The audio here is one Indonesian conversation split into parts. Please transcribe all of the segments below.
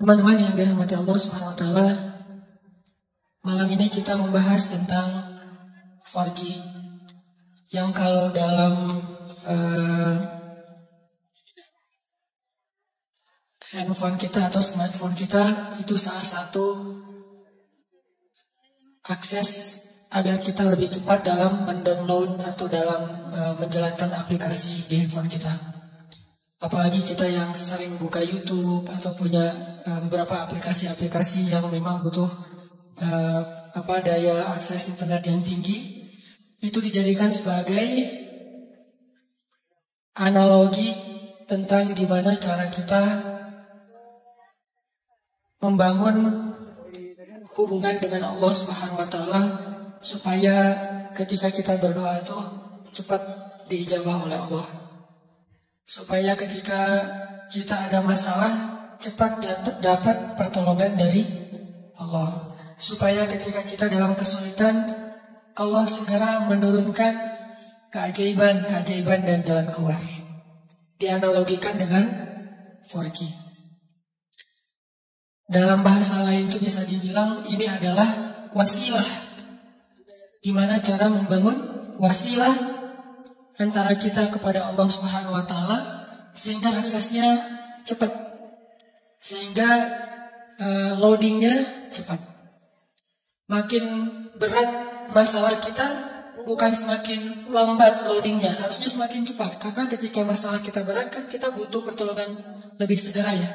Teman-teman yang dirahmati Allah Subhanahu wa taala, malam ini kita membahas tentang 4G yang kalau dalam handphone kita atau smartphone kita itu salah satu akses agar kita lebih cepat dalam mendownload atau dalam menjalankan aplikasi di handphone kita. Apalagi kita yang sering buka YouTube atau punya beberapa aplikasi-aplikasi yang memang butuh daya akses internet yang tinggi, itu dijadikan sebagai analogi tentang gimana cara kita membangun hubungan dengan Allah Subhanahu wa taala supaya ketika kita berdoa itu cepat diijabah oleh Allah. Supaya ketika kita ada masalah cepat dapat pertolongan dari Allah. Supaya ketika kita dalam kesulitan Allah segera menurunkan keajaiban dan jalan keluar. Dianalogikan dengan 4G. Dalam bahasa lain itu bisa dibilang ini adalah wasilah. Gimana cara membangun wasilah antara kita kepada Allah Subhanahu wa taala sehingga aksesnya cepat. Sehingga loadingnya cepat. Makin berat masalah kita bukan semakin lambat loadingnya, harusnya semakin cepat. Karena ketika masalah kita berat kan kita butuh pertolongan lebih segera ya.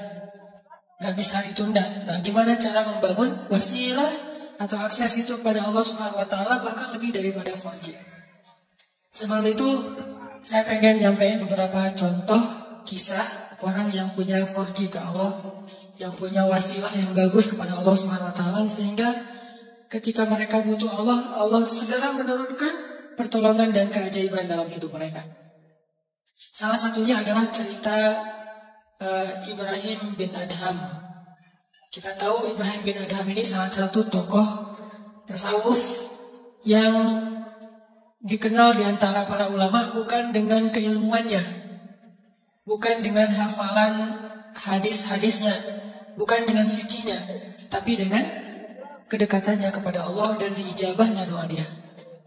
Gak bisa ditunda. Nah, gimana cara membangun wasilah atau akses itu kepada Allah Subhanahu wa taala bahkan lebih daripada 4G. Sebelum itu saya pengen nyampein beberapa contoh kisah orang yang punya 4G ke Allah, yang punya wasilah yang bagus kepada Allah Subhanahu wa taala sehingga ketika mereka butuh Allah, Allah segera menurunkan pertolongan dan keajaiban dalam hidup mereka. Salah satunya adalah cerita Ibrahim bin Adham. Kita tahu Ibrahim bin Adham ini salah satu tokoh tasawuf yang dikenal di antara para ulama bukan dengan keilmuannya, bukan dengan hafalan hadis-hadisnya, bukan dengan fikihnya, tapi dengan kedekatannya kepada Allah dan diijabahnya doa dia.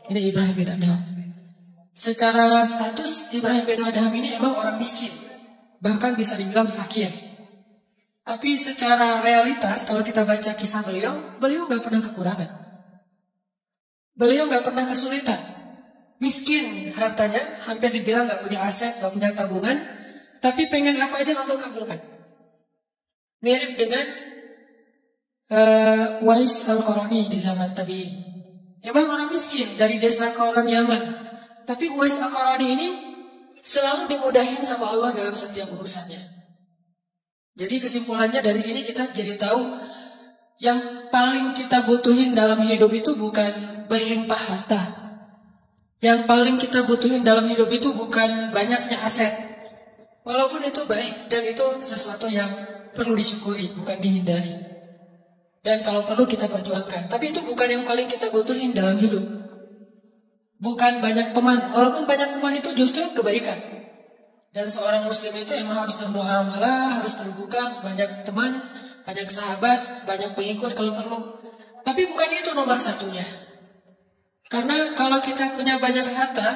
Ini Ibrahim bin Adham. Secara status Ibrahim bin Adham ini emang orang miskin, bahkan bisa dibilang fakir. Tapi secara realitas kalau kita baca kisah beliau gak pernah kekurangan. Beliau gak pernah kesulitan. Miskin hartanya, hampir dibilang gak punya aset, gak punya tabungan, tapi pengen apa aja Allah kabulkan. Mirip dengan Uwais Al-Qarani di zaman tabi'in. Emang orang miskin dari desa Qaran Yaman, tapi Uwais Al-Qarani ini selalu dimudahin sama Allah dalam setiap urusannya. Jadi kesimpulannya dari sini kita jadi tahu yang paling kita butuhin dalam hidup itu bukan berlimpah harta. Yang paling kita butuhin dalam hidup itu bukan banyaknya aset. Walaupun itu baik dan itu sesuatu yang perlu disyukuri, bukan dihindari. Dan kalau perlu kita perjuangkan. Tapi itu bukan yang paling kita butuhin dalam hidup. Bukan banyak teman. Walaupun banyak teman itu justru kebaikan. Dan seorang muslim itu emang harus bermuamalah, harus terbuka, harus banyak teman, banyak sahabat, banyak pengikut kalau perlu. Tapi bukan itu nomor satunya. Karena kalau kita punya banyak harta,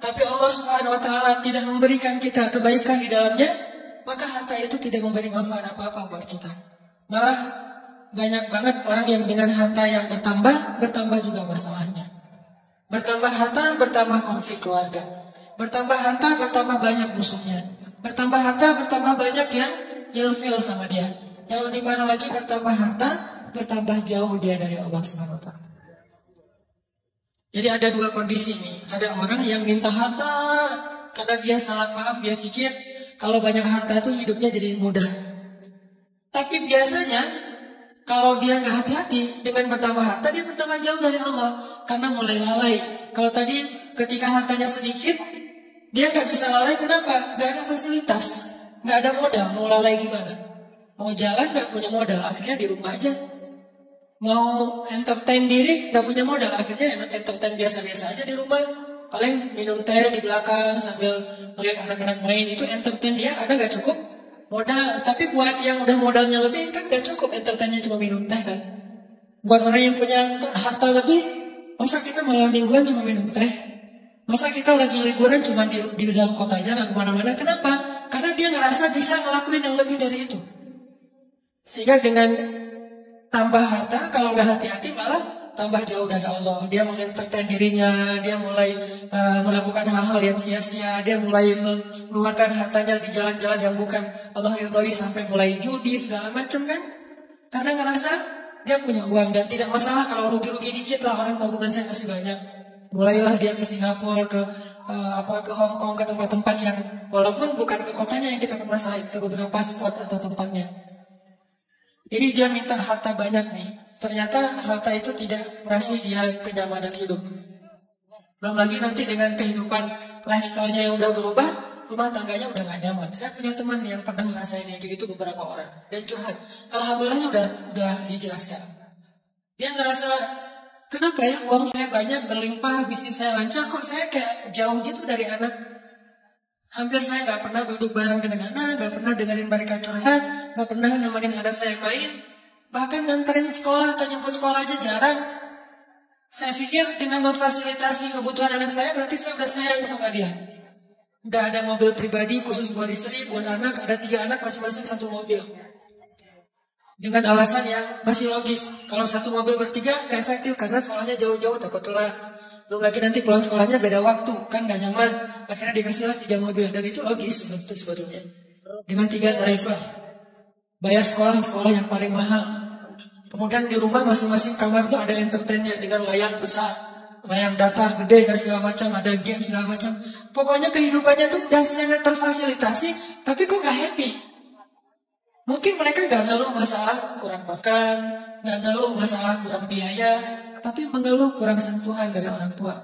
tapi Allah Subhanahu wa taala tidak memberikan kita kebaikan di dalamnya, maka harta itu tidak memberi manfaat apa-apa buat kita. Malah banyak banget orang yang dengan harta yang bertambah juga masalahnya. Bertambah harta, bertambah konflik keluarga. Bertambah harta, bertambah banyak musuhnya. Bertambah harta, bertambah banyak yang ilfil sama dia. Yang lebih parah lagi bertambah harta, bertambah jauh dia dari Allah Subhanahu wa taala. Jadi ada dua kondisi nih. Ada orang yang minta harta karena dia salah paham, dia pikir kalau banyak harta itu hidupnya jadi mudah. Tapi biasanya kalau dia nggak hati-hati dengan bertambah harta, dia bertambah jauh dari Allah karena mulai lalai. Kalau tadi ketika hartanya sedikit, dia nggak bisa lalai. Kenapa? Nggak ada fasilitas, nggak ada modal. Mau lalai gimana? Mau jalan nggak punya modal, akhirnya di rumah aja. Mau entertain diri gak punya modal, akhirnya entertain biasa-biasa aja di rumah. Paling minum teh di belakang sambil melihat anak-anak main. Itu entertain dia, ada gak cukup? Modal, tapi buat yang udah modalnya lebih kan gak cukup entertainnya cuma minum teh kan. Buat orang yang punya harta lebih, masa kita malam mingguan cuma minum teh? Masa kita lagi liburan cuma di dalam kota aja gak kemana-mana? Kenapa? Karena dia ngerasa bisa ngelakuin yang lebih dari itu. Sehingga dengan tambah harta, kalau udah hati-hati malah tambah jauh dari Allah. Dia mengentertain dirinya, dia mulai melakukan hal-hal yang sia-sia, dia mulai mengeluarkan hartanya di jalan-jalan yang bukan Allah ridhoi, sampai mulai judi segala macam kan? Karena ngerasa dia punya uang dan tidak masalah kalau rugi-rugi dikit lah, orang tabungan saya masih banyak. Mulailah dia ke Singapura, ke Hong Kong, ke tempat-tempat yang walaupun bukan ke kotanya yang kita permasalahin, ke beberapa spot atau tempatnya. Jadi dia minta harta banyak nih. Ternyata harta itu tidak ngasih dia kenyamanan hidup. Belum lagi nanti dengan kehidupan lifestyle-nya yang udah berubah, rumah tangganya udah gak nyaman. Saya punya teman yang pernah ngerasain yang gitu beberapa orang dan curhat. Alhamdulillahnya udah hijrah sekarang. Dia ngerasa, kenapa ya uang saya banyak, berlimpah, bisnis saya lancar, kok saya kayak jauh gitu dari anak. Hampir saya gak pernah duduk bareng dengan anak, gak pernah dengerin mereka curhat, gak pernah nemenin anak saya main. Bahkan nganterin sekolah atau jemput sekolah aja jarang. Saya pikir dengan memfasilitasi kebutuhan anak saya berarti saya udah sayang sama dia. Udah ada mobil pribadi khusus buat istri, buat anak, ada 3 anak masing-masing 1 mobil. Dengan alasan yang masih logis. Kalau 1 mobil bertiga gak efektif karena sekolahnya jauh-jauh takut telat. Belum lagi nanti pulang sekolahnya beda waktu, kan gak nyaman. Akhirnya dikasihlah 3 mobil dan itu logis sebetulnya. Dengan 3 driver. Bayar sekolah yang paling mahal. Kemudian di rumah masing-masing kamar tuh ada entertainnya dengan layar besar, layar datar gede dan segala macam, ada game segala macam. Pokoknya kehidupannya tuh udah sangat terfasilitasi, tapi kok gak happy. Mungkin mereka gak ngeluh masalah kurang makan, gak ngeluh masalah kurang biaya, tapi mengeluh kurang sentuhan dari orang tua.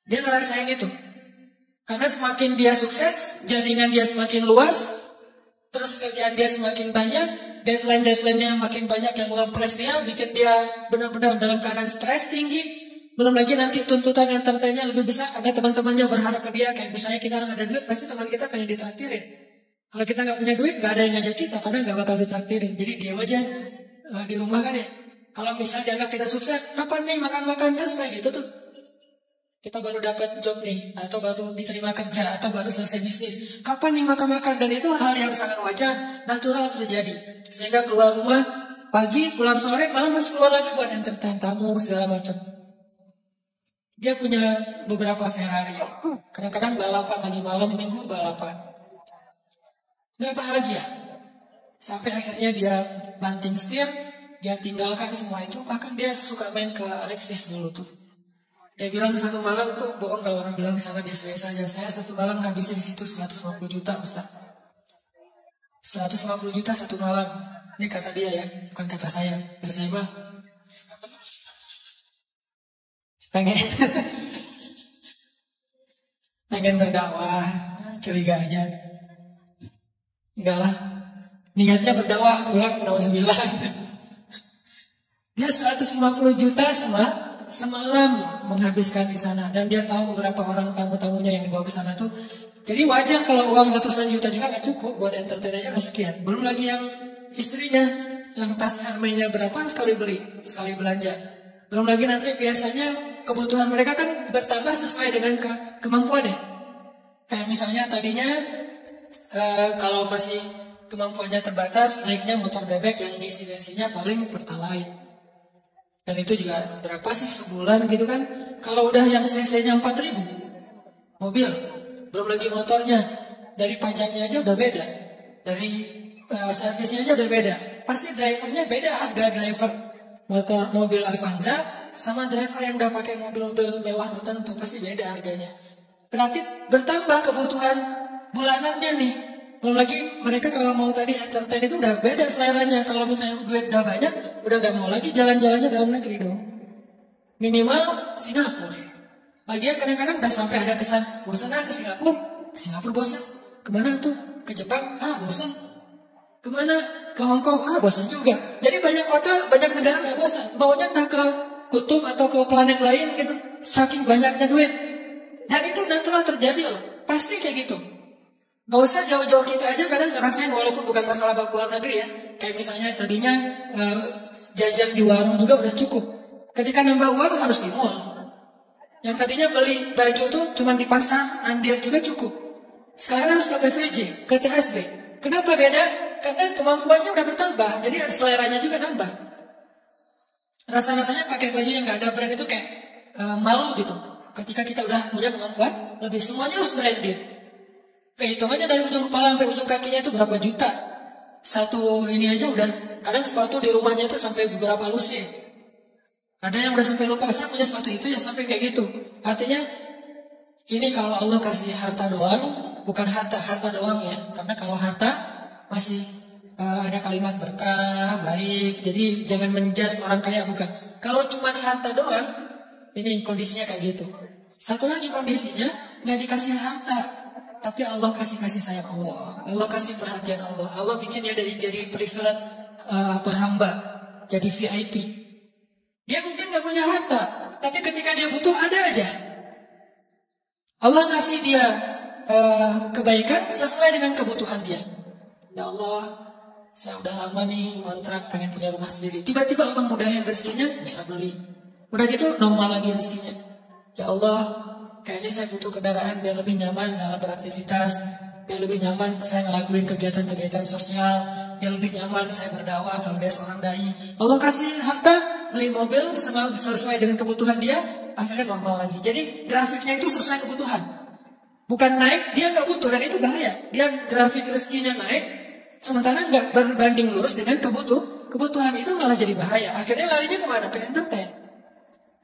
Dia ngerasain itu. Karena semakin dia sukses, jaringan dia semakin luas, terus kerjaan dia semakin banyak, deadline-nya makin banyak yang ngepres dia, bikin dia benar-benar dalam keadaan stres tinggi. Belum lagi nanti tuntutan entertainnya lebih besar karena teman-temannya berharap ke dia. Kayak misalnya kita nggak ada duit, pasti teman kita pengen ditraktirin. Kalau kita nggak punya duit, nggak ada yang ngajak kita karena nggak bakal ditraktirin. Jadi diam aja di rumah kan ya. Kalau misalnya dianggap kita sukses, kapan nih makan-makan, kan suka gitu tuh. Kita baru dapat job nih, atau baru diterima kerja, atau baru selesai bisnis. Kapan nih makan-makan? Dan itu hal yang sangat wajar, natural terjadi. Sehingga keluar rumah pagi, pulang sore, malam harus keluar lagi buat entertain tamu segala macam. Dia punya beberapa Ferrari. Kadang-kadang balapan lagi malam minggu balapan. Gak bahagia. Sampai akhirnya dia banting setir, dia tinggalkan semua itu. Bahkan dia suka main ke Alexis dulu tuh. Dia bilang 1 malam tuh bohong kalau orang bilang di sana biasa-biasa aja. Saya 1 malam ngabisin di situ 150 juta, Ustaz. 150 juta 1 malam. Ini kata dia ya, bukan kata saya. Kata saya mah pengen berdakwah, curiga aja. Enggak lah. Niatnya berdakwah, pulang nauzubillah. Dia 150 juta semalam menghabiskan di sana, dan dia tahu beberapa orang tamu-tamunya yang dibawa ke sana tuh. Jadi wajar kalau uang ratusan juta juga nggak cukup buat entertainnya sekian. Belum lagi yang istrinya yang tas Hermenya berapa sekali beli, sekali belanja. Belum lagi nanti biasanya kebutuhan mereka kan bertambah sesuai dengan kemampuan ya. Kayak misalnya tadinya kalau masih kemampuannya terbatas, naiknya motor bebek yang isi bensinnya paling Pertalite. Dan itu juga berapa sih sebulan gitu kan. Kalau udah yang cc-nya 4.000 mobil, belum lagi motornya, dari pajaknya aja udah beda, dari servisnya aja udah beda. Pasti drivernya beda, harga driver mobil Avanza sama driver yang udah pakai mobil-mobil mewah tertentu pasti beda harganya. Berarti bertambah kebutuhan bulanannya nih. Belum lagi mereka kalau mau tadi entertain itu udah beda seleranya. Kalau misalnya duit udah banyak, udah gak mau lagi jalan-jalannya dalam negeri dong. Minimal Singapura. Lagian kadang-kadang udah sampai ada kesan bosan ke Singapura. Ke Singapura bosan. Kemana tuh? Ke Jepang? Bosan. Kemana? Ke Hong Kong? Bosan juga. Jadi banyak kota, banyak negara gak bosan. Maunya entah ke kutub atau ke planet lain gitu. Saking banyaknya duit. Dan itu natural terjadi loh. Pasti kayak gitu. Gak usah jauh-jauh kita aja kadang ngerasain walaupun bukan masalah bab luar negeri ya. Kayak misalnya tadinya jajan di warung juga udah cukup. Ketika nambah uang harus di mall. Yang tadinya beli baju tuh cuma di pasar, Andir juga cukup. Sekarang harus ke PVJ, ke TSB. Kenapa beda? Karena kemampuannya udah bertambah, jadi seleranya juga nambah. Rasa-rasanya pakai baju yang gak ada brand itu kayak malu gitu. Ketika kita udah punya kemampuan, lebih semuanya harus branded. Hitungannya dari ujung kepala sampai ujung kakinya itu berapa juta. Satu ini aja udah, kadang sepatu di rumahnya itu sampai beberapa lusin. Ada yang udah sampai lupa, saya punya sepatu itu ya sampai kayak gitu. Artinya, ini kalau Allah kasih harta doang, bukan harta doang ya. Karena kalau harta masih ada kalimat berkah, baik. Jadi jangan menjudge orang kaya, bukan. Kalau cuma harta doang, ini kondisinya kayak gitu. Satu lagi kondisinya, nggak dikasih harta. Tapi Allah kasih sayang Allah. Allah kasih perhatian Allah. Allah bikin dia jadi privilege hamba. Jadi VIP. Dia mungkin gak punya harta, tapi ketika dia butuh ada aja. Allah ngasih dia kebaikan sesuai dengan kebutuhan dia. Ya Allah, saya udah lama nih kontrak pengen punya rumah sendiri. Tiba-tiba Allah mudahin rezekinya bisa beli. Udah gitu normal lagi rezekinya. Ya Allah, kayaknya saya butuh kendaraan biar lebih nyaman dalam beraktivitas, biar lebih nyaman saya ngelakuin kegiatan-kegiatan sosial, biar lebih nyaman saya berdakwah kalau dia seorang dai. Allah kasih harta, beli mobil sesuai dengan kebutuhan dia, akhirnya normal lagi. Jadi grafiknya itu sesuai kebutuhan. Bukan naik, dia nggak butuh dan itu bahaya. Dia grafik rezekinya naik, sementara nggak berbanding lurus dengan kebutuhan itu malah jadi bahaya. Akhirnya larinya kemana? Ke entertain.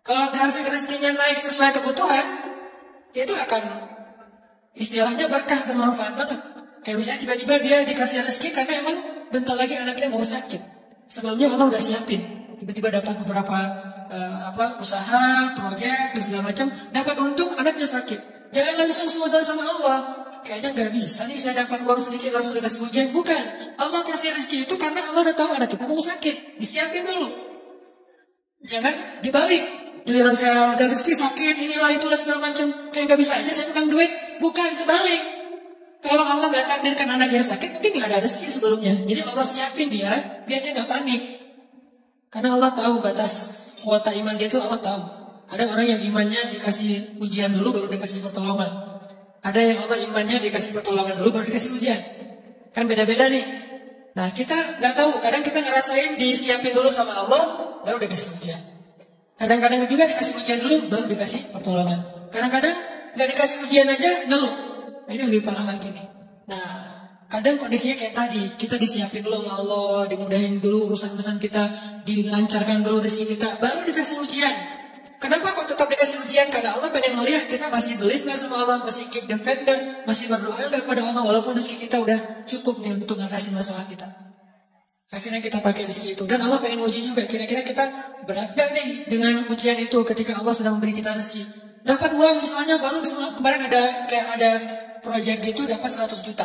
Kalau grafik rezekinya naik sesuai kebutuhan, itu akan istilahnya berkah, bermanfaat banget. Kayak misalnya tiba-tiba dia dikasih rezeki karena emang bentar lagi anaknya mau sakit. Sebelumnya Allah udah siapin. Tiba-tiba dapat beberapa usaha, proyek, dan segala macam. Dapat untung, anaknya sakit. Jangan langsung suuzon sama Allah. Kayaknya nggak bisa nih saya dapat uang sedikit langsung dikasih ujian. Bukan. Allah kasih rezeki itu karena Allah udah tahu anak kita mau sakit. Disiapin dulu. Jangan dibalik. Giliran saya ada rezeki sakit, inilah itulah segala macam. Kayak nggak bisa aja saya pegang duit. Bukan, kebalik. Kalau Allah nggak takdirkan anaknya sakit, mungkin nggak ada rezeki sebelumnya. Jadi Allah siapin dia, biar dia nggak panik. Karena Allah tahu batas kuota iman dia itu, Allah tahu. Ada orang yang imannya dikasih ujian dulu baru dikasih pertolongan. Ada yang Allah imannya dikasih pertolongan dulu baru dikasih ujian. Kan beda-beda nih. Nah kita nggak tahu. Kadang kita ngerasain disiapin dulu sama Allah baru dikasih ujian. Kadang-kadang juga dikasih ujian dulu baru dikasih pertolongan. Kadang-kadang nggak dikasih ujian aja ngeluh. Nah, ini lebih parah lagi nih. Nah kadang kondisinya kayak tadi, kita disiapin dulu sama Allah, dimudahin dulu urusan-urusan kita, dilancarkan dulu rezeki kita, baru dikasih ujian. Kenapa kok tetap dikasih ujian? Karena Allah pengen melihat kita masih believe gak sama Allah, masih keep the faith gak, masih berdoa gak kepada Allah, walaupun rezeki kita udah cukup nih untuk ngatasin masalah kita. Akhirnya kita pakai rezeki itu. Dan Allah pengen uji juga, kira-kira kita berat gak nih dengan ujian itu ketika Allah sedang memberi kita rezeki. Dapat uang misalnya, baru kemarin ada proyek gitu dapat 100 juta.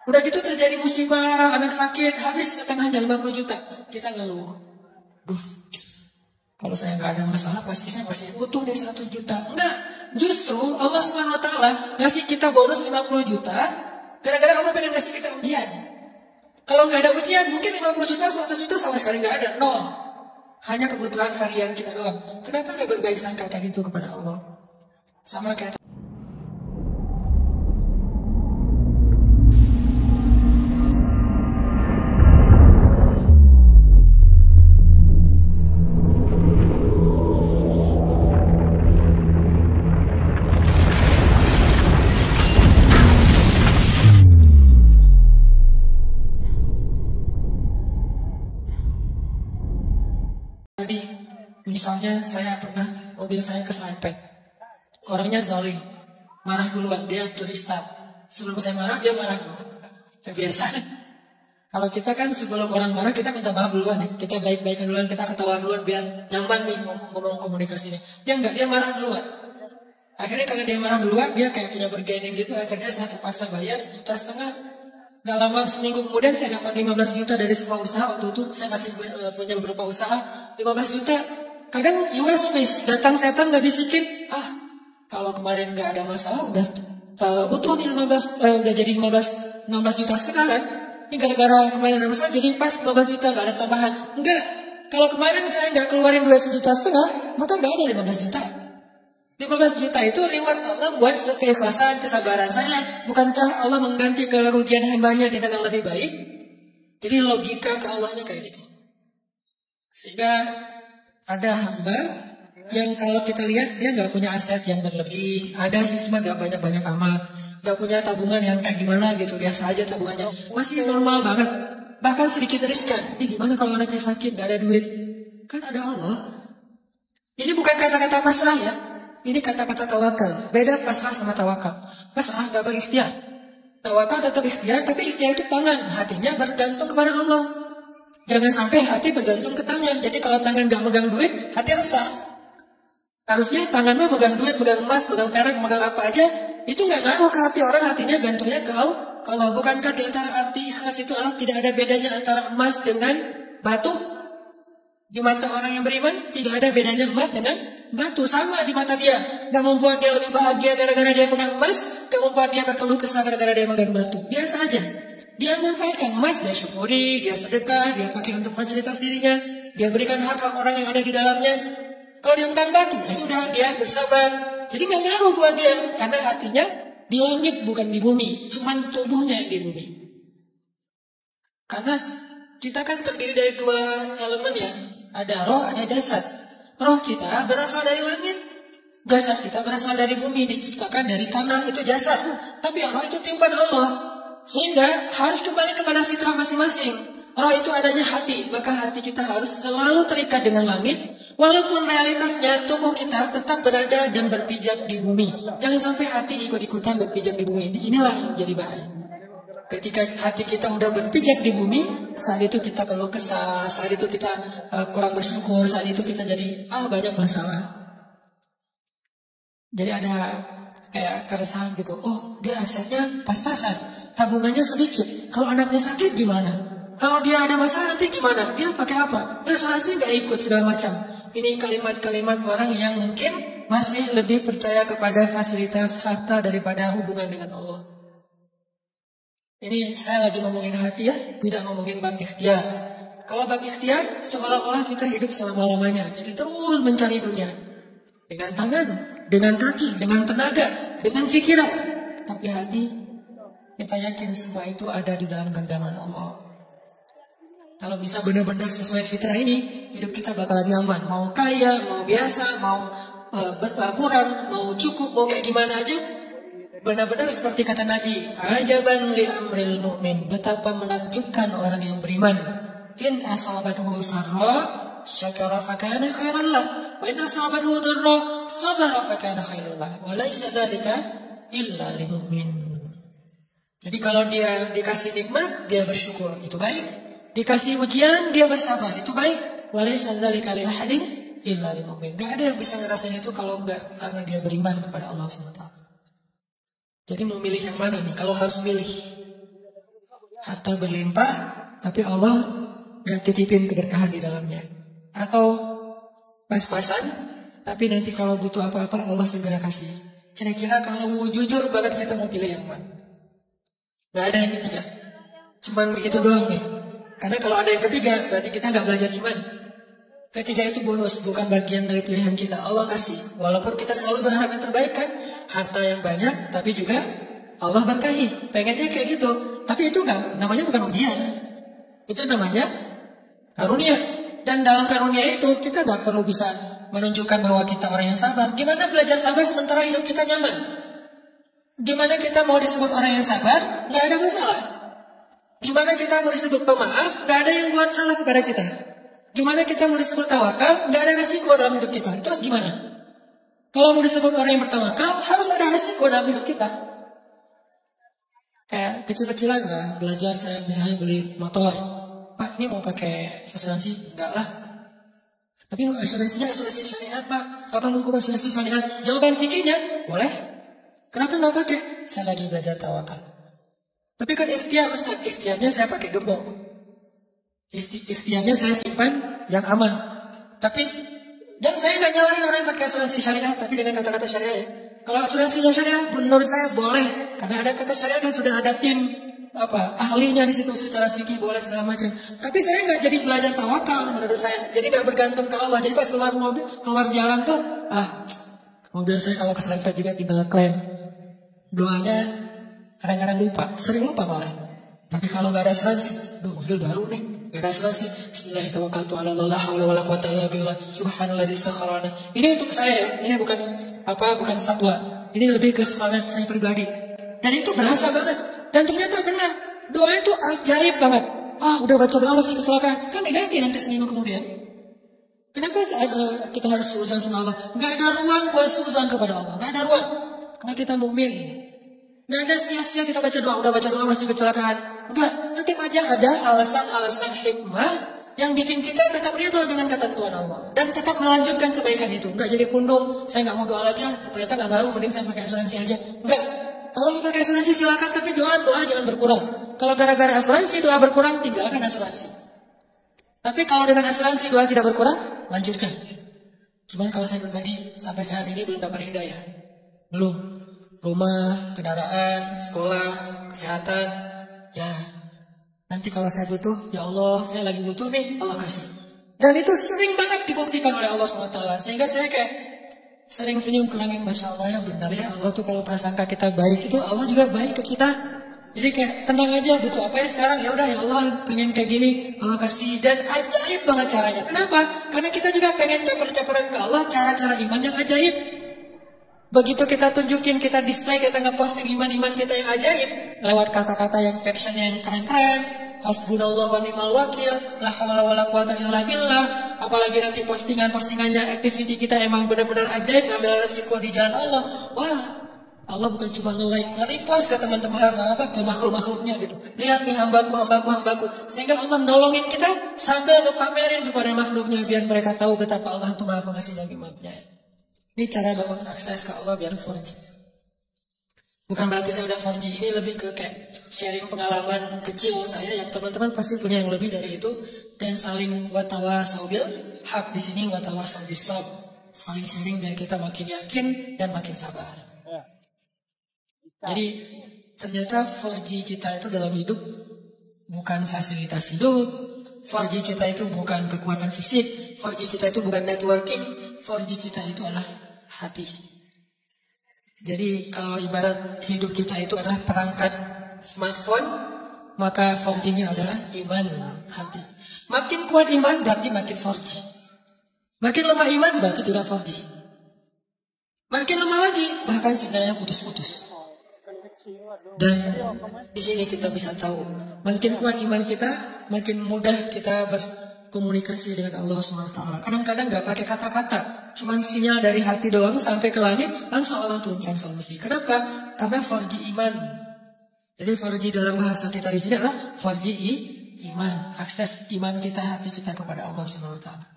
Udah gitu terjadi musibah, anak sakit, habis setengahnya 50 juta. Kita ngeluh. Kalau saya nggak ada masalah, pasti saya masih butuh deh 100 juta. Enggak, justru Allah SWT ngasih kita bonus 50 juta, gara-gara Allah pengen ngasih kita ujian. Kalau nggak ada ujian, mungkin 50 juta, 100 juta sama sekali nggak ada, nol. Hanya kebutuhan harian kita doang. Kenapa nggak berbaik sangka tadi itu kepada Allah? Sama kayak tadi, misalnya saya pernah mobil saya keserempet. Orangnya zalim, marah duluan, dia curi start. Sebelum saya marah, dia marah dulu. Kebiasaan. Kalau kita kan sebelum orang marah, kita minta maaf duluan ya. Kita baik-baikan duluan, kita ketawa duluan biar nyaman nih ngomong komunikasinya. Dia enggak, dia marah duluan. Akhirnya karena dia marah duluan, dia kayak punya bergening gitu. Akhirnya saya terpaksa bayar 1,5 juta. Gak lama seminggu kemudian saya dapat 15 juta dari sebuah usaha. Waktu itu saya masih punya beberapa usaha. 15 juta. Kadang US datang setan gak bisikin. Kalau kemarin gak ada masalah udah utuh nih 15, udah jadi 16 juta setengah kan. Ini gara-gara kemarin ada masalah jadi pas 15 juta gak ada tambahan. Enggak, kalau kemarin saya gak keluarin duit 1,5 juta, maka gak ada 15 juta. 15 juta itu reward Allah buat keikhlasan, kesabaran saya. Bukankah Allah mengganti kerugian hambanya dengan yang lebih baik? Jadi logika ke Allahnya kayak gitu. Sehingga ada hamba yang kalau kita lihat dia gak punya aset yang berlebih. Ada sih cuma gak banyak-banyak amat. Gak punya tabungan yang kayak gimana gitu. Biasa aja tabungannya. Masih normal banget. Bahkan sedikit riskan. Ini gimana kalau anaknya sakit gak ada duit? Kan ada Allah. Ini bukan kata-kata pasrah ya. Ini kata-kata tawakal. Beda pasrah sama tawakal. Pasrah gak berikhtiar. Tawakal tetap ikhtiar, tapi ikhtiar itu tangan. Hatinya bergantung kepada Allah. Jangan sampai hati bergantung ke tangan. Jadi kalau tangan gak megang duit, hati resah. Harusnya tangan mah megang duit, megang emas, megang perak, megang apa aja. Itu gak ngaruh ke hati orang, hatinya gantungnya ke Allah. Kalau bukankah di antara arti ikhlas itu adalah tidak ada bedanya antara emas dengan batu? Di mata orang yang beriman, tidak ada bedanya emas dengan batu, sama di mata dia. Gak membuat dia lebih bahagia gara-gara dia pegang emas, gak membuat dia berkeluh kesah gara-gara dia megang batu. Biasa aja. Dia manfaatkan emas, dia syukuri, dia sedekah, dia pakai untuk fasilitas dirinya, dia berikan hak orang yang ada di dalamnya. Kalau dia megang batu, ya sudah, dia bersabar. Jadi gak ngaruh buat dia, karena hatinya di langit bukan di bumi, cuman tubuhnya yang di bumi. Karena kita kan terdiri dari dua elemen ya, ada roh, ada jasad. Roh kita berasal dari langit, jasad kita berasal dari bumi, diciptakan dari tanah, itu jasad. Tapi roh itu timpahan Allah, sehingga harus kembali kepada fitrah masing-masing. Roh itu adanya hati, maka hati kita harus selalu terikat dengan langit. Walaupun realitasnya tubuh kita tetap berada dan berpijak di bumi. Jangan sampai hati ikut-ikutan berpijak di bumi. Inilah yang jadi bahaya. Ketika hati kita udah berpijak di bumi, saat itu kita keluh kesah, saat itu kita kurang bersyukur, saat itu kita jadi banyak masalah. Jadi ada kayak keresahan gitu. Oh, dia asetnya pas-pasan, tabungannya sedikit. Kalau anaknya sakit gimana? Kalau dia ada masalah nanti gimana? Dia pakai apa? Dia asuransi nggak ikut segala macam. Ini kalimat-kalimat orang yang mungkin masih lebih percaya kepada fasilitas harta daripada hubungan dengan Allah. Ini saya lagi ngomongin hati ya, tidak ngomongin bab ikhtiar. Kalau bab ikhtiar, seolah-olah kita hidup selama-lamanya. Jadi terus mencari dunia. Dengan tangan, dengan kaki, dengan tenaga, dengan pikiran. Tapi hati, kita yakin semua itu ada di dalam genggaman Allah. Kalau bisa benar-benar sesuai fitrah ini, hidup kita bakalan nyaman. Mau kaya, mau biasa, mau kurang, mau cukup, mau kayak gimana aja. Benar-benar seperti kata Nabi, ajaban li amril mu'min, betapa menakjubkan orang yang beriman. In asabathu sarra syakara fakana khairan lah, wa in asabathu dharra sabara fakana khairan lah, wa laisa dzalika illa lil mu'min. Jadi kalau dia dikasih nikmat, dia bersyukur, itu baik. Dikasih ujian, dia bersabar, itu baik. Wa laisa dzalika li ahadin illa lil mu'min. Gak ada yang bisa ngerasain itu kalau enggak karena dia beriman kepada Allah SWT. Jadi mau milih yang mana nih? Kalau harus milih, harta berlimpah, tapi Allah gak titipin keberkahan di dalamnya. Atau pas-pasan, tapi nanti kalau butuh apa-apa Allah segera kasih. Kira-kira kalau mau jujur banget kita mau pilih yang mana? Gak ada yang ketiga. Cuman begitu doang nih. Karena kalau ada yang ketiga, berarti kita gak belajar iman. Ketiga itu bonus, bukan bagian dari pilihan kita. Allah kasih. Walaupun kita selalu berharap yang terbaik kan. Harta yang banyak, tapi juga Allah berkahi. Pengennya kayak gitu. Tapi itu kan, namanya bukan ujian. Itu namanya karunia. Dan dalam karunia itu, kita gak perlu bisa menunjukkan bahwa kita orang yang sabar. Gimana belajar sabar sementara hidup kita nyaman? Gimana kita mau disebut orang yang sabar? Gak ada masalah. Gimana kita mau disebut pemaaf? Gak ada yang buat salah kepada kita. Gimana kita mau disebut tawakal? Gak ada resiko dalam hidup kita. Terus gimana? Kalau mau disebut orang yang bertawakal, harus ada resiko dalam hidup kita. Kayak kecil-kecilan lah, belajar saya misalnya beli motor. Pak, ini mau pakai asuransi? Enggak lah. Tapi asuransinya asuransi syariat, Pak. Apa hukum asuransi syariat? Jawaban fikihnya, boleh. Kenapa nggak pakai? Saya lagi belajar tawakal. Tapi kan ikhtiar, Ustaz. Ikhtiarnya saya pakai gembok. Ikhtiarnya saya simpan yang aman. Tapi dan saya nggak nyalahin orang yang pakai asuransi syariah, tapi dengan kata-kata syariah ya. Kalau asuransinya syariah, menurut saya boleh, karena ada kata syariah dan sudah ada tim ahlinya di situ secara fikih boleh segala macam. Tapi saya nggak jadi belajar tawakal menurut saya. Jadi nggak bergantung ke Allah. Jadi pas keluar mobil, keluar jalan tuh, mobil saya kalau keserempet juga tinggal klaim. Doanya kadang-kadang lupa, sering lupa malah. Tapi kalau nggak ada asuransi, mobil baru nih. Gak ada asuransi. Bismillahirrahmanirrahim. La haula wala quwwata illa billah. Subhanallazi sakharana. Ini untuk saya, ini bukan fatwa. Ini lebih ke semangat saya pribadi. Dan itu berasa banget. Dan ternyata benar. Doa itu ajaib banget. Udah baca doa masih kecelakaan. Kan diganti nanti seminggu kemudian. Kenapa kita harus suzon sama Allah? Gak ada ruang buat suzon kepada Allah. Gak ada ruang. Karena kita mukmin. Gak ada sia-sia kita baca doa. Udah baca doa masih kecelakaan. Enggak, tetap aja ada alasan-alasan hikmah yang bikin kita tetap ridho dengan ketentuan Allah dan tetap melanjutkan kebaikan itu. Enggak jadi pundung, saya nggak mau doa lagi, ternyata nggak ngaruh, mending saya pakai asuransi aja. Enggak, kalau mau pakai asuransi silakan, tapi doa jangan berkurang. Kalau gara-gara asuransi doa berkurang, tinggalkan asuransi. Tapi kalau dengan asuransi doa tidak berkurang, lanjutkan. Cuman kalau saya pribadi sampai saat ini belum dapat hidayah, belum. Rumah, kendaraan, sekolah, kesehatan. Ya, nanti kalau saya butuh, ya Allah, saya lagi butuh nih, Allah kasih. Dan itu sering banget dibuktikan oleh Allah SWT. Sehingga saya kayak sering senyum ke langit, Masya Allah, yang benar ya Allah tuh kalau prasangka kita baik itu, Allah juga baik ke kita. Jadi kayak tenang aja, butuh apa ya sekarang, ya udah ya Allah pengen kayak gini, Allah kasih. Dan ajaib banget caranya. Kenapa? Karena kita juga pengen caper-caperan ke Allah, cara-cara iman yang ajaib. Begitu kita tunjukin, kita display, kita ngeposting iman-iman kita yang ajaib lewat kata-kata yang captionnya yang keren-keren, hasbunallah wa ni'mal wakil, la haula wala quwata illa billah. Apalagi nanti postingannya activity kita emang benar-benar ajaib, ngambil resiko di jalan Allah. Wah, Allah bukan cuma nge-like, nge-repost ke teman-teman ke makhluk-makhluknya gitu. Lihat nih hambaku. Sehingga Allah nolongin kita sambil ngepamerin kepada makhluknya biar mereka tahu betapa Allah itu Maha Pengasih lagi Maafnya. Ini cara bangun akses ke Allah biar 4G. Bukan berarti saya udah 4G, ini lebih ke kayak sharing pengalaman kecil saya yang teman-teman pasti punya yang lebih dari itu, dan saling watawasau bil haq di sini, watawasau bis sabr. Saling sharing biar kita makin yakin dan makin sabar. Jadi ternyata 4G kita itu dalam hidup bukan fasilitas hidup, 4G kita itu bukan kekuatan fisik, 4G kita itu bukan networking, 4G kita itu adalah hati. Jadi kalau ibarat hidup kita itu adalah perangkat smartphone, maka 4G-nya adalah iman hati. Makin kuat iman berarti makin 4G. Makin lemah iman berarti tidak 4G. Makin lemah lagi bahkan sinyalnya putus-putus. Dan di sini kita bisa tahu, makin kuat iman kita, makin mudah kita berkomunikasi dengan Allah SWT. Kadang-kadang gak pakai kata-kata, cuman sinyal dari hati doang sampai ke langit, langsung Allah turunkan solusi. Kenapa? Karena 4G iman. Jadi 4G dalam bahasa kita di sini adalah 4G iman, akses iman kita, hati kita kepada Allah SWT.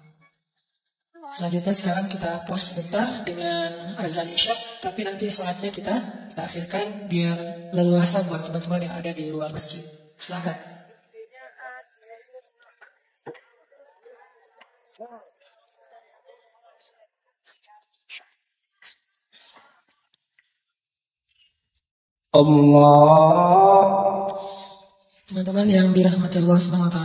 Selanjutnya sekarang kita pause sebentar dengan azan isya, tapi nanti sholatnya kita akhirkan biar leluasa buat teman-teman yang ada di luar masjid. Silakan. Allah. Teman-teman yang dirahmati Allah SWT,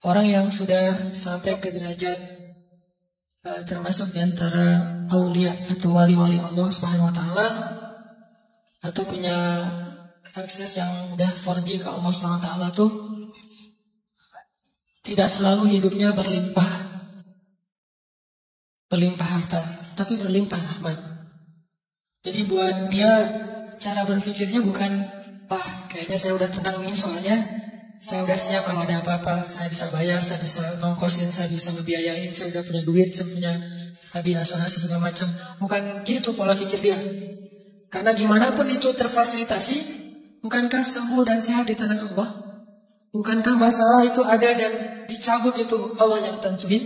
orang yang sudah sampai ke derajat termasuk di antara aulia atau wali-wali Allah Subhanahu wa taala, atau punya akses yang udah 4G ke Allah Subhanahu wa taala tuh tidak selalu hidupnya berlimpah harta, tapi berlimpah rahmat. Jadi buat dia cara berpikirnya bukan, kayaknya saya udah tenang nih soalnya saya udah siap kalau ada apa-apa, saya bisa bayar, saya bisa ngongkosin, saya bisa ngebiayain, saya udah punya duit, saya punya tadi asuransi segala macam. Bukan gitu pola pikir dia. Karena gimana pun itu terfasilitasi, bukankah sembuh dan sehat di tangan Allah? Bukankah masalah itu ada dan dicabut itu Allah yang tentuin?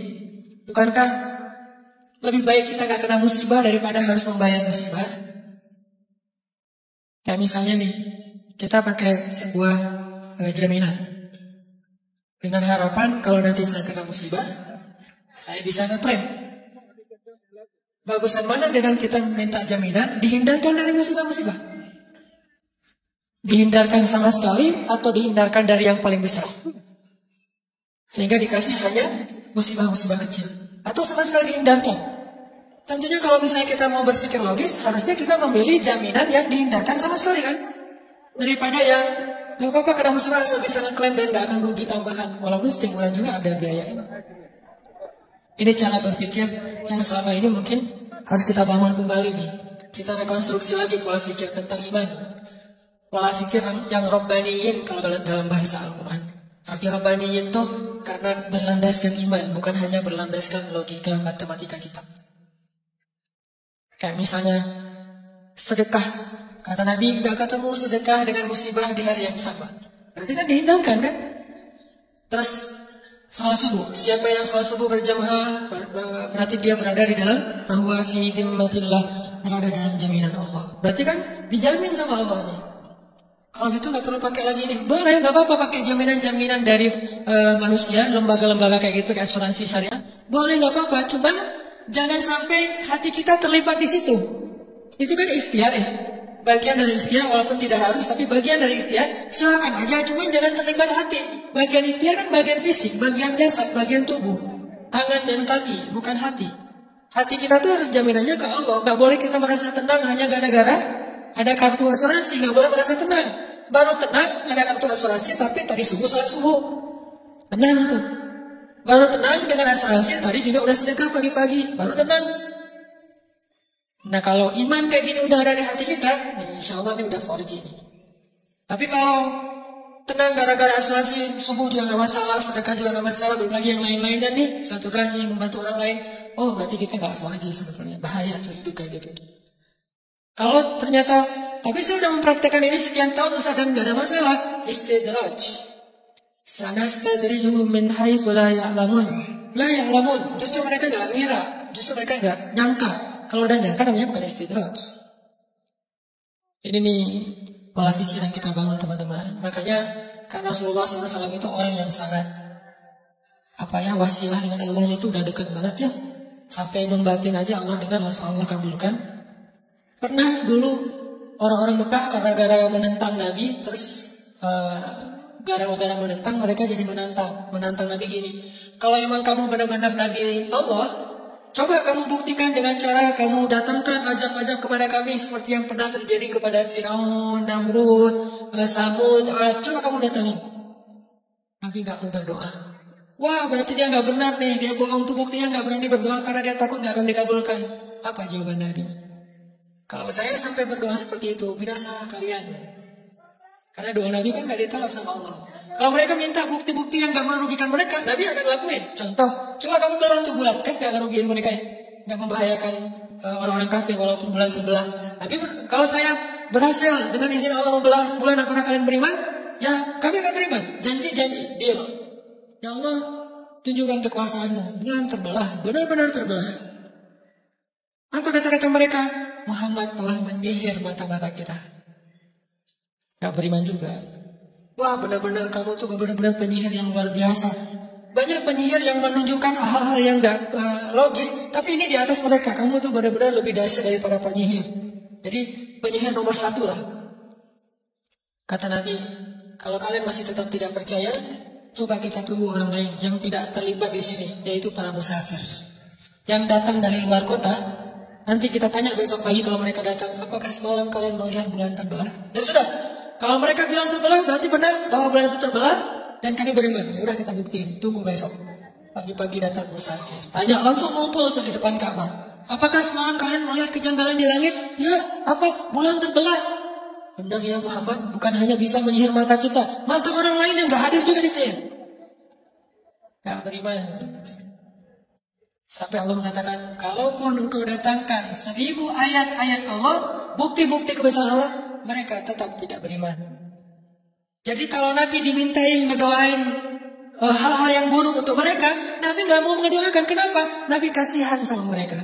Bukankah lebih baik kita gak kena musibah daripada harus membayar musibah? Kayak misalnya nih, kita pakai sebuah jaminan dengan harapan kalau nanti saya kena musibah, saya bisa ngeklaim. Bagusan mana dengan kita minta jaminan dihindarkan dari musibah-musibah? Dihindarkan sama sekali atau dihindarkan dari yang paling besar? Sehingga dikasih hanya musibah-musibah kecil. Atau sama sekali dihindarkan. Tentunya kalau misalnya kita mau berpikir logis, harusnya kita memilih jaminan yang dihindarkan sama sekali kan? Daripada yang gak apa-apa kena musibah asal bisa ngeklaim dan gak akan rugi tambahan. Walaupun setiap bulan juga ada biaya ini. Ini cara berpikir yang selama ini mungkin harus kita bangun kembali nih. Kita rekonstruksi lagi pola pikir tentang iman. Pola pikir yang robbaniyin kalau dalam bahasa Al-Quran. Arti robbaniyin itu karena berlandaskan iman, bukan hanya berlandaskan logika matematika kita. Kayak misalnya sedekah. Kata Nabi, gak ketemu sedekah dengan musibah di hari yang sama. Berarti kan dihilangkan kan? Terus sholat subuh. Siapa yang sholat subuh berjamaah, berarti dia berada di dalam fahuwa fi dhimmatillah, berada dalam jaminan Allah. Berarti kan dijamin sama Allah nih. Kalau gitu gak perlu pakai lagi nih. Boleh, gak apa-apa pakai jaminan-jaminan dari manusia, lembaga-lembaga kayak gitu, kayak asuransi syariah. Boleh, gak apa-apa. Cuman jangan sampai hati kita terlibat di situ. Itu kan ikhtiar ya. Bagian dari ikhtiar walaupun tidak harus, tapi bagian dari ikhtiar silakan aja, cuma jangan terlibat hati. Bagian ikhtiar kan bagian fisik, bagian jasad, bagian tubuh, tangan dan kaki, bukan hati. Hati kita tuh harus jaminannya ke Allah. Gak boleh kita merasa tenang hanya gara-gara ada kartu asuransi. Gak boleh merasa tenang. Baru tenang ada kartu asuransi, tapi tadi subuh sholat subuh, tenang tuh. Baru tenang dengan asuransi, tadi juga udah sedekah pagi-pagi, baru tenang. Nah kalau iman kayak gini udah ada di hati kita, nih, insya Allah ini udah 4G nih. Tapi kalau tenang gara-gara asuransi subuh juga gak masalah, sedekah juga gak masalah, belum lagi yang lain-lainnya nih, silaturahmi, membantu orang lain, oh berarti kita gak 4G sebetulnya, bahaya tuh itu kayak gitu. Kalau ternyata, tapi saya udah mempraktekkan ini sekian tahun Ustaz dan gak ada masalah, istidraj. Sanastadrijuhum min haitsu la ya'lamun. La ya'lamun, justru mereka gak ngira, justru mereka gak nyangka. Kalau udah nyangka namanya bukan istidraj. Ini nih pola pikir yang kita bangun teman-teman. Makanya karena Rasulullah SAW itu orang yang sangat wasilah dengan Allah itu udah dekat banget ya. Sampai membatin aja Allah dengan Allah kabulkan. Pernah dulu orang-orang Mekah gara-gara menentang Nabi, terus gara-gara menentang mereka jadi menantang Nabi gini. Kalau emang kamu benar-benar Nabi Allah, coba kamu buktikan dengan cara kamu datangkan azab-azab kepada kami seperti yang pernah terjadi kepada Firaun, Namrud, Samud. Coba kamu datangin. Nabi gak mau berdoa. Wah berarti dia gak benar nih. Dia bohong tuh, buktinya gak berani berdoa karena dia takut gak akan dikabulkan. Apa jawaban Nabi? Kalau saya sampai berdoa seperti itu, binasalah kalian. Karena doa Nabi kan gak ditolak sama Allah. Kalau mereka minta bukti-bukti yang gak merugikan mereka, Nabi akan lakuin. Contoh, coba kamu belah tuh bulan, kan gak merugikan mereka ya, gak membahayakan orang-orang kafir walaupun bulan terbelah. Tapi kalau saya berhasil dengan izin Allah membelah bulan, apakah kalian beriman? Ya, kami akan beriman. Janji-janji, deal. Ya Allah, tunjukkan kekuasaanmu. Bulan terbelah, benar-benar terbelah. Apa kata-kata mereka? Muhammad telah menyihir mata-mata kita. Gak beriman juga. Wah benar-benar kamu tuh benar-benar penyihir yang luar biasa. Banyak penyihir yang menunjukkan hal-hal yang gak logis, tapi ini di atas mereka. Kamu tuh benar-benar lebih dahsyat daripada penyihir. Jadi penyihir nomor 1 lah. Kata Nabi, kalau kalian masih tetap tidak percaya, coba kita tunggu orang lain yang tidak terlibat di sini, yaitu para musafir yang datang dari luar kota. Nanti kita tanya besok pagi kalau mereka datang, apakah semalam kalian melihat bulan terbelah? Ya sudah, kalau mereka bilang terbelah, berarti benar bahwa bulan itu terbelah dan kami beriman. Udah kita buktiin, tunggu besok. Pagi-pagi datang musafir, tanya langsung ngumpul tuh di depan Ka'bah. Apakah semalam kalian melihat kejanggalan di langit? Ya, apa? Bulan terbelah. Benar ya Muhammad, bukan hanya bisa menyihir mata kita, mata orang lain yang gak hadir juga disihir. Gak beriman. Sampai Allah mengatakan, kalaupun engkau datangkan 1000 ayat-ayat Allah, bukti-bukti kebesaran Allah, mereka tetap tidak beriman. Jadi kalau Nabi dimintain ngedoain hal-hal yang buruk untuk mereka, Nabi gak mau mengedoakan. Kenapa? Nabi kasihan sama mereka.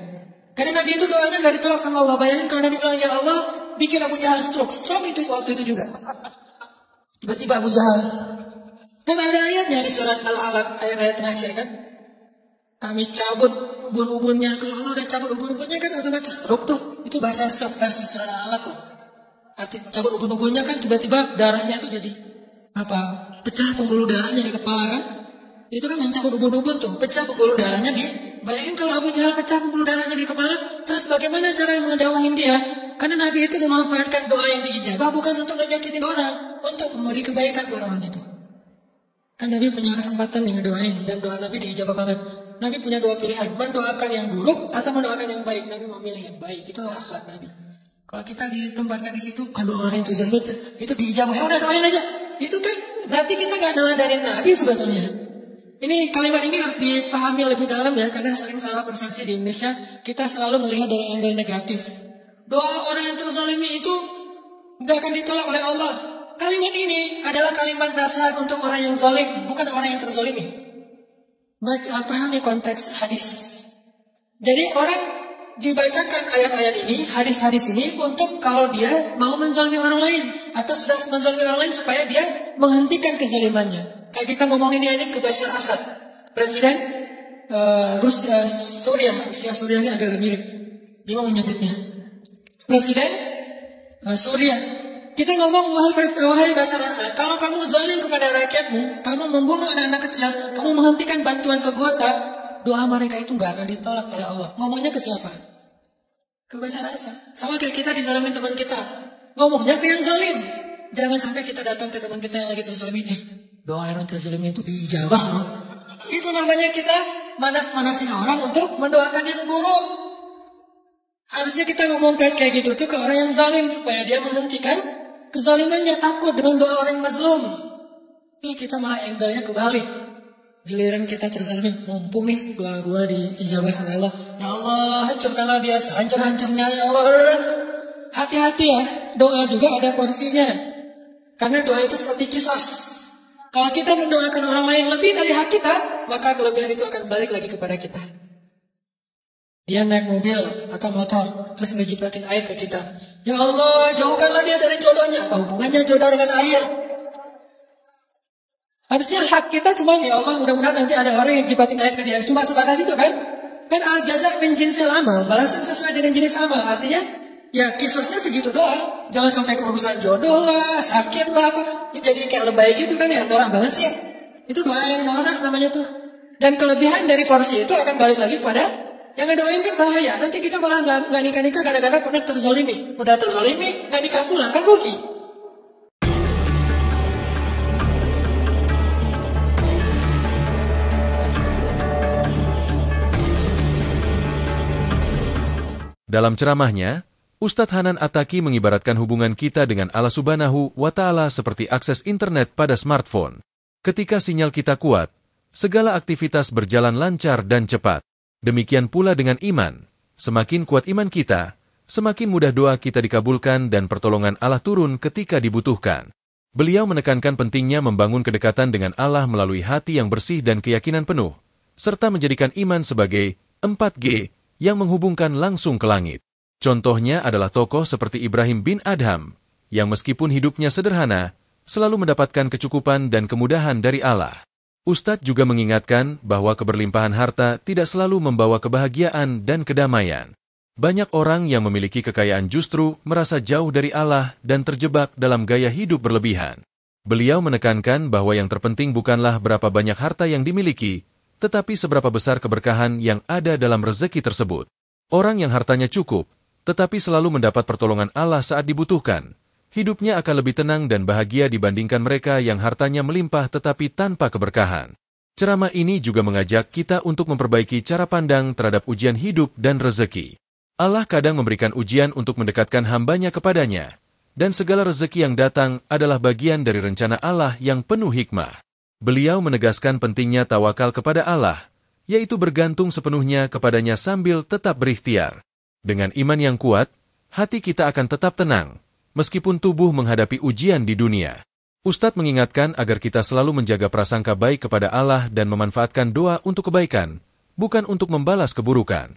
Karena Nabi itu doanya gak ditolak sama Allah. Bayangin kalau Nabi bilang, ya Allah, bikin Abu Jahal stroke. Stroke itu waktu itu juga. Tiba-tiba Abu Jahal. Kan ada ayatnya di surat Al-Alaq, ayat-ayat terakhir kan. kami cabut ubun-ubunnya. Kalau Allah udah cabut ubun-ubunnya kan otomatis stroke tuh. Itu bahasa stroke versi secara alat loh. Arti cabut ubun-ubunnya kan tiba-tiba darahnya tuh jadi pecah pembuluh darahnya di kepala kan. Itu kan mencabut ubun-ubun tuh, pecah pembuluh darahnya di. Bayangin kalau Abu Jahal pecah pembuluh darahnya di kepala, terus bagaimana cara mengedakwahin dia? Karena Nabi itu memanfaatkan doa yang diijabah bukan untuk menyakitin orang, untuk memberi kebaikan ke orang itu. Kan Nabi punya kesempatan yang ngedoain, dan doa Nabi diijabah banget. Nabi punya dua pilihan, mendoakan yang buruk atau mendoakan yang baik. Nabi memilih yang baik, itu akhlak Nabi. Kalau kita ditempatkan di situ, kan doa orang itu jembut, itu diijabah, udah doain aja. Itu kan berarti kita gak neladarin Nabi sebetulnya. Ini kalimat ini harus dipahami lebih dalam ya, karena sering salah persepsi di Indonesia, kita selalu melihat dari angle negatif. Doa orang yang terzalimi itu gak akan ditolak oleh Allah. Kalimat ini adalah kalimat nasihat untuk orang yang zalim, bukan orang yang terzalimi. Baik, pahami konteks hadis. Jadi orang dibacakan ayat-ayat ini, hadis-hadis ini untuk kalau dia mau menzalimi orang lain atau sudah menzalimi orang lain supaya dia menghentikan kezalimannya. Kayak kita ngomongin ini ke Bashar Assad, presiden Rusia ini agak mirip, bingung menyebutnya. Presiden Suriah. Kita ngomong, wahai Bashar Assad, kalau kamu zalim kepada rakyatmu, kamu membunuh anak-anak kecil, kamu menghentikan bantuan ke Gota, doa mereka itu gak akan ditolak oleh Allah. Ngomongnya ke siapa? Ke Bashar Assad. Sama kayak kita dizalimin teman kita, ngomongnya ke yang zalim. Jangan sampai kita datang ke teman kita yang lagi terzalimin, doa yang terzalimin itu diijabah loh. Itu namanya kita manas-manasin orang untuk mendoakan yang buruk. Harusnya kita ngomong kayak gitu tuh ke orang yang zalim supaya dia menghentikan kezalimannya, takut dengan doa orang yang mazlum. Ini kita malah angle-nya kebalik. Giliran kita terzalimin, mumpung nih doa gua diijabah sama Allah. Ya Allah, hancurkanlah dia sehancur-hancurnya ya Allah. Hati-hati ya, doa juga ada porsinya. Karena doa itu seperti kisos. Kalau kita mendoakan orang lain lebih dari hak kita, maka kelebihan itu akan balik lagi kepada kita. Dia naik mobil atau motor, terus ngejiplatin air ke kita. Ya Allah, jauhkanlah dia dari jodohnya. Apa hubungannya jodoh dengan air? Harusnya hak kita cuma, ya Allah, mudah-mudahan nanti ada orang yang jiplatin air ke dia. Cuma sebatas itu kan? Kan al-jaza min jinsil amal, balasan sesuai dengan jenis amal. Artinya, ya kisosnya segitu doang. Jangan sampai keurusan jodoh lah, sakit lah, apa. Jadi kayak lebay gitu kan ya, norak banget sih. Itu doa yang norak namanya tuh. Dan kelebihan dari porsi itu akan balik lagi pada yang ngedoain kan bahaya. Nanti kita malah gak nikah-nikah kadang-kadang pernah terzalimi. Udah terzalimi, gak nikah pulang, kan rugi. Dalam ceramahnya, Ustadz Hanan Attaqi mengibaratkan hubungan kita dengan Allah Subhanahu wa Ta'ala seperti akses internet pada smartphone. Ketika sinyal kita kuat, segala aktivitas berjalan lancar dan cepat. Demikian pula dengan iman. Semakin kuat iman kita, semakin mudah doa kita dikabulkan dan pertolongan Allah turun ketika dibutuhkan. Beliau menekankan pentingnya membangun kedekatan dengan Allah melalui hati yang bersih dan keyakinan penuh, serta menjadikan iman sebagai 4G yang menghubungkan langsung ke langit. Contohnya adalah tokoh seperti Ibrahim bin Adham, yang meskipun hidupnya sederhana, selalu mendapatkan kecukupan dan kemudahan dari Allah. Ustadz juga mengingatkan bahwa keberlimpahan harta tidak selalu membawa kebahagiaan dan kedamaian. Banyak orang yang memiliki kekayaan justru merasa jauh dari Allah dan terjebak dalam gaya hidup berlebihan. Beliau menekankan bahwa yang terpenting bukanlah berapa banyak harta yang dimiliki, tetapi seberapa besar keberkahan yang ada dalam rezeki tersebut. Orang yang hartanya cukup, tetapi selalu mendapat pertolongan Allah saat dibutuhkan, hidupnya akan lebih tenang dan bahagia dibandingkan mereka yang hartanya melimpah tetapi tanpa keberkahan. Ceramah ini juga mengajak kita untuk memperbaiki cara pandang terhadap ujian hidup dan rezeki. Allah kadang memberikan ujian untuk mendekatkan hambanya kepadanya, dan segala rezeki yang datang adalah bagian dari rencana Allah yang penuh hikmah. Beliau menegaskan pentingnya tawakal kepada Allah, yaitu bergantung sepenuhnya kepadanya sambil tetap berikhtiar. Dengan iman yang kuat, hati kita akan tetap tenang, meskipun tubuh menghadapi ujian di dunia. Ustadz mengingatkan agar kita selalu menjaga prasangka baik kepada Allah dan memanfaatkan doa untuk kebaikan, bukan untuk membalas keburukan.